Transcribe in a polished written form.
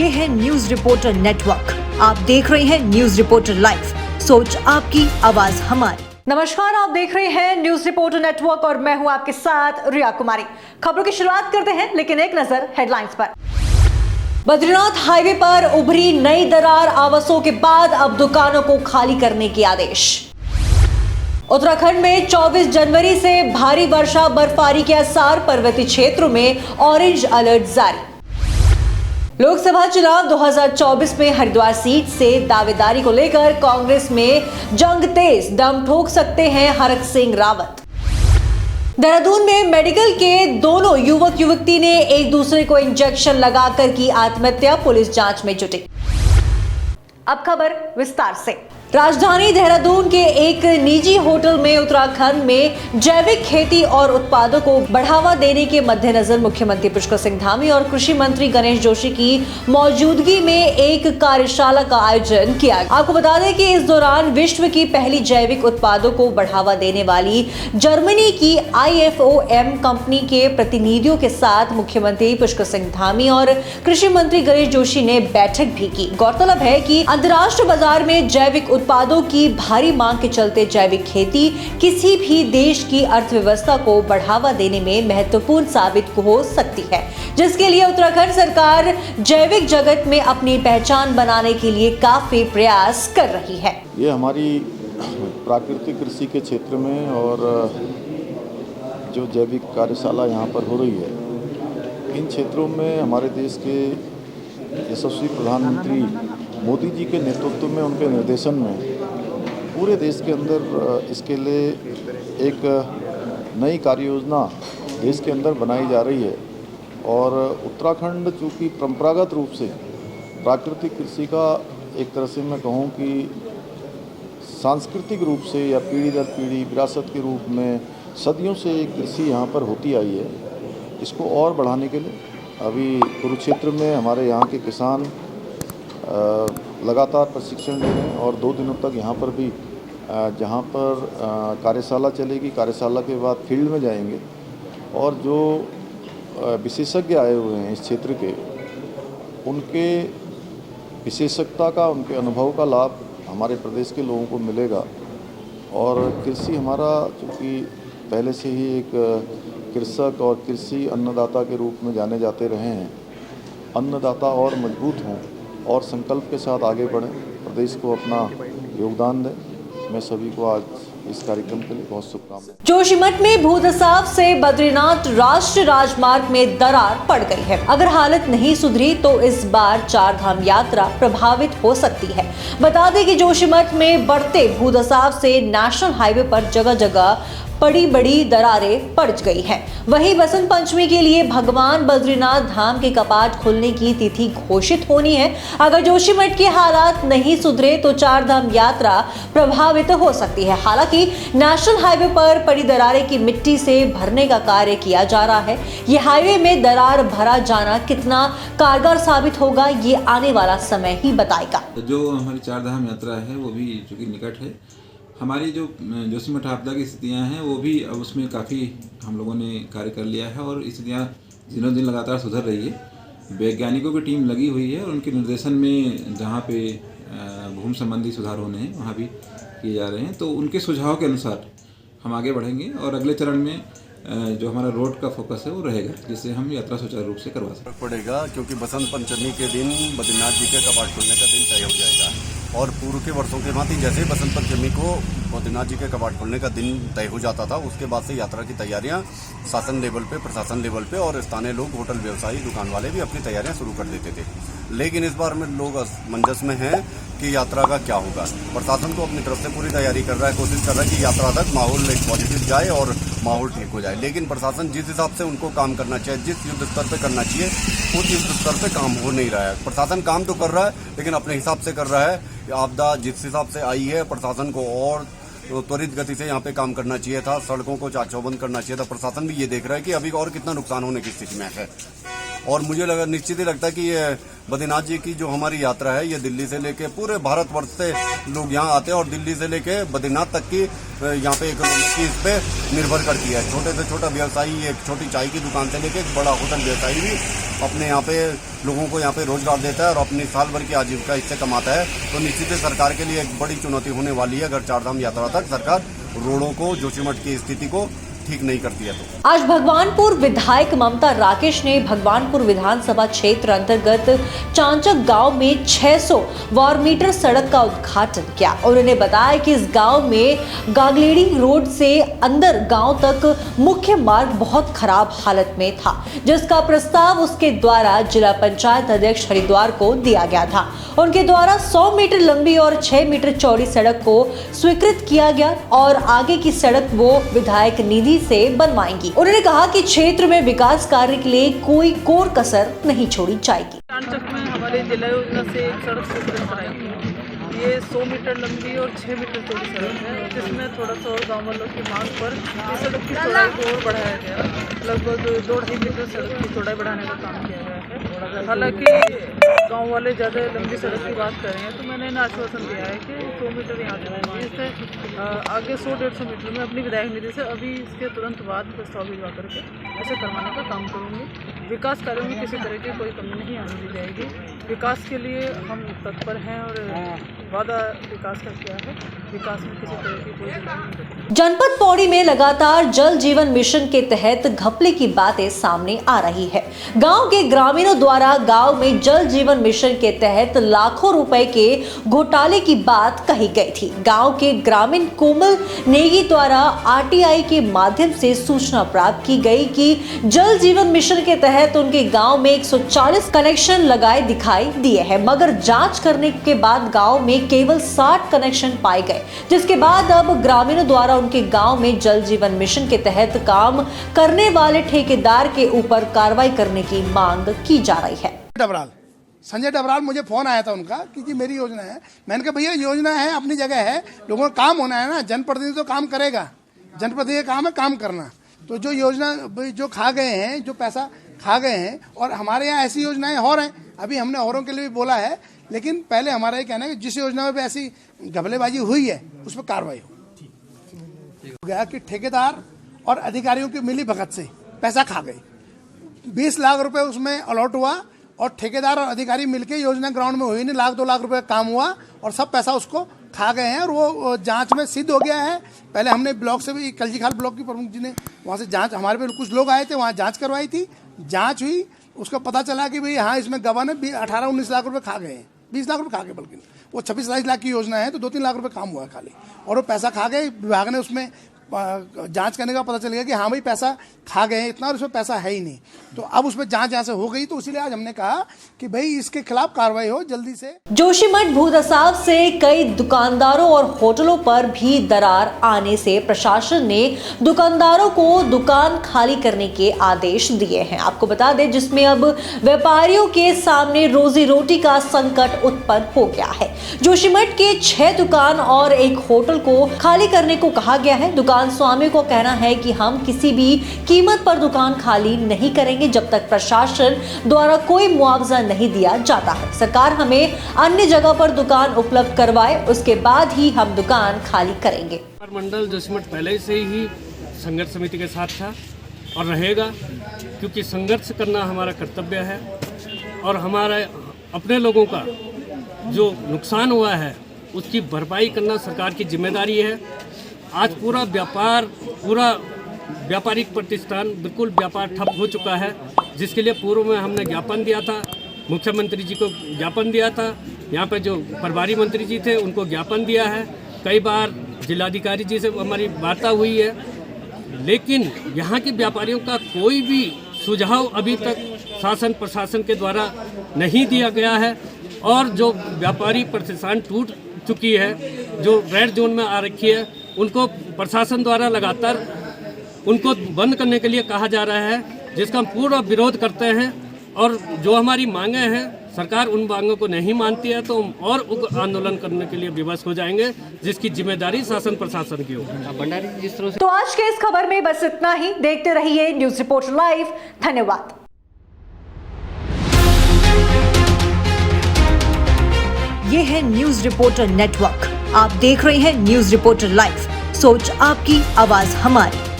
ये है news reporter network. आप देख रहे हैं न्यूज रिपोर्टर लाइव, सोच आपकी, आवाज हमारी। नमस्कार, आप देख रहे हैं न्यूज रिपोर्टर नेटवर्क और मैं हूं आपके साथ रिया कुमारी। खबरों की शुरुआत करते हैं, लेकिन एक नजर हेडलाइंस पर। बद्रीनाथ हाईवे पर उभरी नई दरार, आवासों के बाद अब दुकानों को खाली करने के आदेश। उत्तराखंड में 24 जनवरी से भारी वर्षा बर्फबारी के आसार, पर्वतीय क्षेत्रों में ऑरेंज अलर्ट जारी। लोकसभा चुनाव 2024 में हरिद्वार सीट से दावेदारी को लेकर कांग्रेस में जंग तेज, दम ठोक सकते हैं हरक सिंह रावत। देहरादून में मेडिकल के दोनों युवक युवती ने एक दूसरे को इंजेक्शन लगाकर की आत्महत्या, पुलिस जांच में जुटी। अब खबर विस्तार से। राजधानी देहरादून के एक निजी होटल में उत्तराखंड में जैविक खेती और उत्पादों को बढ़ावा देने के मद्देनजर मुख्यमंत्री पुष्कर सिंह धामी और कृषि मंत्री गणेश जोशी की मौजूदगी में एक कार्यशाला का आयोजन किया। आपको बता दें कि इस दौरान विश्व की पहली जैविक उत्पादों को बढ़ावा देने वाली जर्मनी की IFOM कंपनी के प्रतिनिधियों के साथ मुख्यमंत्री पुष्कर सिंह धामी और कृषि मंत्री गणेश जोशी ने बैठक भी की। गौरतलब है कि अंतर्राष्ट्रीय बाजार में जैविक उत्पादों की भारी मांग के चलते जैविक खेती किसी भी देश की अर्थव्यवस्था को बढ़ावा देने में महत्वपूर्ण साबित हो सकती है, जिसके लिए उत्तराखंड सरकार जैविक जगत में अपनी पहचान बनाने के लिए काफी प्रयास कर रही है। ये हमारी प्राकृतिक कृषि के क्षेत्र में और जो जैविक कार्यशाला यहाँ पर हो रही है, इन क्षेत्रों में हमारे देश के यशस्वी प्रधानमंत्री मोदी जी के नेतृत्व में, उनके निर्देशन में पूरे देश के अंदर इसके लिए एक नई कार्य योजना देश के अंदर बनाई जा रही है। और उत्तराखंड चूँकि परंपरागत रूप से प्राकृतिक कृषि का एक तरह से मैं कहूँ कि सांस्कृतिक रूप से या पीढ़ी दर पीढ़ी विरासत के रूप में सदियों से एक कृषि यहाँ पर होती आई है। इसको और बढ़ाने के लिए अभी कुरुक्षेत्र में हमारे यहाँ के किसान लगातार प्रशिक्षण ले रहे हैं और 2 दिनों तक यहाँ पर भी जहाँ पर कार्यशाला चलेगी, कार्यशाला के बाद फील्ड में जाएंगे और जो विशेषज्ञ आए हुए हैं इस क्षेत्र के, उनके विशेषज्ञता का, उनके अनुभव का लाभ हमारे प्रदेश के लोगों को मिलेगा। और कृषि हमारा चूँकि पहले से ही एक कृषक और कृषि अन्नदाता के रूप में जाने जाते रहे हैं, अन्नदाता और मजबूत हों और संकल्प के साथ आगे बढ़ें, प्रदेश को अपना योगदान दें। मैं सभी को आज इस कार्यक्रम के लिए बहुत शुभकामनाएं। जोशीमठ में भूदसाव से बद्रीनाथ राष्ट्रीय राजमार्ग में दरार पड़ गई है। अगर हालत नहीं सुधरी तो इस बार 4 धाम यात्रा प्रभावित हो सकती है। बता दें कि जोशीमठ में बढ़ते भूदसाव से नेशनल हाईवे पर जगह जगह बड़ी दरारें पड़ गई हैं। वहीं बसंत पंचमी के लिए भगवान बद्रीनाथ धाम के कपाट खुलने की तिथि घोषित होनी है। अगर जोशीमठ के हालात नहीं सुधरे तो 4 धाम यात्रा प्रभावित हो सकती है। हालांकि नेशनल हाईवे पर पड़ी दरारें की मिट्टी से भरने का कार्य किया जा रहा है। ये हाईवे में दरार भरा जाना कितना कारगर साबित होगा, ये आने वाला समय ही बताएगा। जो हमारी 4 धाम यात्रा है वो भी चूँकि निकट है, हमारी जो जोशीमठ आपदा की स्थितियाँ हैं वो भी अब उसमें काफ़ी हम लोगों ने कार्य कर लिया है और स्थितियाँ दिनों दिन लगातार सुधर रही है। वैज्ञानिकों की टीम लगी हुई है और उनके निर्देशन में जहाँ पे भूमि संबंधी सुधार होने हैं वहाँ भी किए जा रहे हैं। तो उनके सुझाव के अनुसार हम आगे बढ़ेंगे और अगले चरण में जो हमारा रोड का फोकस है वो रहेगा, जिससे हम यात्रा सुचारू रूप से करवा सकते पड़ेगा। क्योंकि बसंत पंचमी के दिन बद्रीनाथ जी के कपाट खुलने का दिन तय हो जाएगा और पूर्व के वर्षों के भांति जैसे बसंत पंचमी को बद्रीनाथ जी के कपाट खुलने का दिन तय हो जाता था, उसके बाद से यात्रा की तैयारियां शासन लेवल पे, प्रशासन लेवल पे और स्थानीय लोग, होटल व्यवसायी, दुकान वाले भी अपनी तैयारियां शुरू कर देते थे। लेकिन इस बार में लोग असमंजस में हैं कि यात्रा का क्या होगा। प्रशासन को अपनी तरफ से पूरी तैयारी कर रहा है, कोशिश कर रहा है कि यात्रा तक माहौल एक पॉजिटिव जाए और माहौल ठीक हो जाए। लेकिन प्रशासन जिस हिसाब से उनको काम करना चाहिए, जिस युद्ध स्तर पे करना चाहिए, उस युद्ध स्तर पे काम हो नहीं रहा है। प्रशासन काम तो कर रहा है लेकिन अपने हिसाब से कर रहा है। आपदा जिस हिसाब से आई है, प्रशासन को और त्वरित गति से यहाँ पे काम करना चाहिए था, सड़कों को चाक चौबंद करना चाहिए था। प्रशासन भी ये देख रहा है कि अभी और कितना नुकसान होने की स्थिति में है। और मुझे निश्चित ही लगता है कि ये बद्रीनाथ जी की जो हमारी यात्रा है, ये दिल्ली से लेके पूरे भारतवर्ष से लोग यहाँ आते हैं और दिल्ली से लेके बद्रीनाथ तक की यहाँ पे इकोनॉमी की इस पे निर्भर करती है। छोटे से छोटा व्यवसायी, एक छोटी चाय की दुकान से लेके एक बड़ा होटल व्यवसायी भी अपने यहाँ पे लोगों को यहाँ पे रोजगार देता है और अपनी साल भर की आजीविका इससे कमाता है, तो निश्चित ही सरकार के लिए एक बड़ी चुनौती होने वाली है अगर चारधाम यात्रा तक सरकार रोडों को, जोशीमठ की स्थिति को ठीक नहीं करती है तो। आज भगवानपुर विधायक ममता राकेश ने भगवानपुर विधानसभा क्षेत्र अंतर्गत चांचक गांव में 600 वर्ग मीटर सड़क का उद्घाटन किया। उन्होंने बताया कि इस गांव में गागलेड़ी रोड से अंदर गांव तक मुख्य मार्ग बहुत खराब हालत में था, जिसका प्रस्ताव उसके द्वारा जिला पंचायत अध्यक्ष हरिद्वार को दिया गया था। उनके द्वारा 100 मीटर लंबी और 6 मीटर चौड़ी सड़क को स्वीकृत किया गया और आगे की सड़क वो विधायक निधि से बनवाएंगी। उन्होंने कहा कि क्षेत्र में विकास कार्य के लिए कोई कोर कसर नहीं छोड़ी जाएगी। चांचक में हमारे जिला योजना से एक सड़क स्वीकृत कराई थी। ये 100 मीटर लंबी और 6 मीटर चौड़ी सड़क है, जिसमें थोड़ा सा और गाँव वालों की मांग पर इस सड़क की चौड़ाई को और बढ़ाया गया। लगभग 2.5 मीटर सड़क की चौड़ाई बढ़ाने का काम किया गया है। हालांकि गांव वाले ज़्यादा लंबी सड़क की बात कर रहे हैं, तो मैंने इन्हें आश्वासन दिया है कि 100 मीटर यहाँ बनाएंगे, इससे आगे 100-150 मीटर में अपनी विधायक निधि से अभी इसके तुरंत बाद प्रस्ताव भिजवा करके ऐसे करवाने का काम करूँगी। विकास कार्यों में किसी तरह की कोई कमी नहीं आने दी जाएगी। विकास के लिए हम तत्पर हैं और वादा विकास का किया है। विकास में किसी तरह की कोई नहीं। जनपद पौड़ी में लगातार जल जीवन मिशन के तहत घपले की बातें सामने आ रही है। गांव के ग्रामीणों द्वारा गांव में जल जीवन मिशन के तहत लाखों रुपए के घोटाले की बात कही गई थी। गांव के ग्रामीण कोमल नेगी द्वारा आरटीआई के माध्यम से सूचना प्राप्त की गई कि जल जीवन मिशन के तहत उनके गांव में 140 कनेक्शन लगाए दिखाई दिए हैं, मगर जांच करने के बाद गांव में केवल 60 कनेक्शन पाए गए, जिसके बाद अब ग्रामीणों द्वारा उनके गांव में जल जीवन मिशन के तहत काम करने वाले ठेकेदार के ऊपर कार्रवाई करने की मांग की जा रही है। संजय डबराल, मुझे फोन आया था उनका कि जी मेरी योजना है। मैंने कहा भैया योजना है, अपनी जगह है, लोगों का काम होना है ना, जनप्रतिनिधि तो काम करेगा, जनप्रतिनिधि का काम है काम करना। तो जो योजना जो खा गए हैं, जो पैसा खा गए हैं, और हमारे यहाँ ऐसी योजनाएं और हैं, अभी हमने औरों के लिए भी बोला है, लेकिन पहले हमारा ये कहना है कि जिस योजना में भी ऐसी घपलेबाजी हुई है उस पर कार्रवाई हो गया कि ठेकेदार और अधिकारियों की मिली भगत से पैसा खा गए। 20 लाख रुपए उसमें अलॉट हुआ और ठेकेदार और अधिकारी मिलकर योजना ग्राउंड में हुई नहीं, 1-2 लाख रुपए का काम हुआ और सब पैसा उसको खा गए हैं और वो जांच में सिद्ध हो गया है। पहले हमने ब्लॉक से भी, कलजीखाल ब्लॉक की प्रमुख जी ने वहाँ से जांच, हमारे पे कुछ लोग आए थे, वहाँ जांच करवाई थी, जांच हुई, उसका पता चला कि भाई हाँ इसमें गवाह ने 18-19 लाख रुपए खा गए हैं, 20 लाख रुपए खा गए, बल्कि वो 26-27 लाख की योजना है, तो 2-3 लाख रुपए काम हुआ है खाली, और वो पैसा खा गए। विभाग ने उसमें जांच करने का पता चल गया कि हाँ भाई पैसा खा गए इतना और उसमें पैसा है ही नहीं, तो अब उसमें जांच यहाँ से हो गई, तो इसीलिए आज हमने कहा कि भाई इसके खिलाफ कार्रवाई हो जल्दी से। जोशीमठ भूदसाव से कई दुकानदारों और होटलों पर भी दरार आने से प्रशासन ने दुकानदारों को दुकान खाली करने के आदेश दिए हैं। आपको बता दें, जिसमें अब व्यापारियों के सामने रोजी रोटी का संकट उत्पन्न हो गया है। जोशीमठ के 6 दुकान और एक होटल को खाली करने को कहा गया है। दुकान स्वामी को कहना है कि हम किसी भी कीमत पर दुकान खाली नहीं करेंगे जब तक प्रशासन द्वारा कोई मुआवजा नहीं दिया जाता है। सरकार हमें अन्य जगह पर दुकान उपलब्ध करवाए, उसके बाद ही हम दुकान खाली करेंगे। मंडल जोशीमठ पहले से ही संघर्ष समिति के साथ था और रहेगा, क्योंकि संघर्ष करना हमारा कर्तव्य है और हमारे अपने लोगों का जो नुकसान हुआ है उसकी भरपाई करना सरकार की जिम्मेदारी है। आज पूरा व्यापारिक प्रतिष्ठान बिल्कुल व्यापार ठप हो चुका है, जिसके लिए पूर्व में हमने ज्ञापन दिया था, मुख्यमंत्री जी को ज्ञापन दिया था, यहाँ पे जो प्रभारी मंत्री जी थे उनको ज्ञापन दिया है, कई बार जिलाधिकारी जी से हमारी वार्ता हुई है, लेकिन यहाँ के व्यापारियों का कोई भी सुझाव अभी तक शासन प्रशासन के द्वारा नहीं दिया गया है। और जो व्यापारी प्रतिष्ठान टूट चुकी है, जो रेड जोन में आ रखी है, उनको प्रशासन द्वारा लगातार उनको बंद करने के लिए कहा जा रहा है, जिसका हम पूरा विरोध करते हैं। और जो हमारी मांगें हैं, सरकार उन मांगों को नहीं मानती है तो हम और उग्र आंदोलन करने के लिए विवश हो जाएंगे, जिसकी जिम्मेदारी शासन प्रशासन की होगी। भंडारी जिस तरह से। तो आज के इस खबर में बस इतना ही। देखते रहिए न्यूज रिपोर्टर लाइव। धन्यवाद। ये है न्यूज रिपोर्टर नेटवर्क। आप देख रहे हैं न्यूज रिपोर्टर लाइव। सोच आपकी, आवाज हमारी।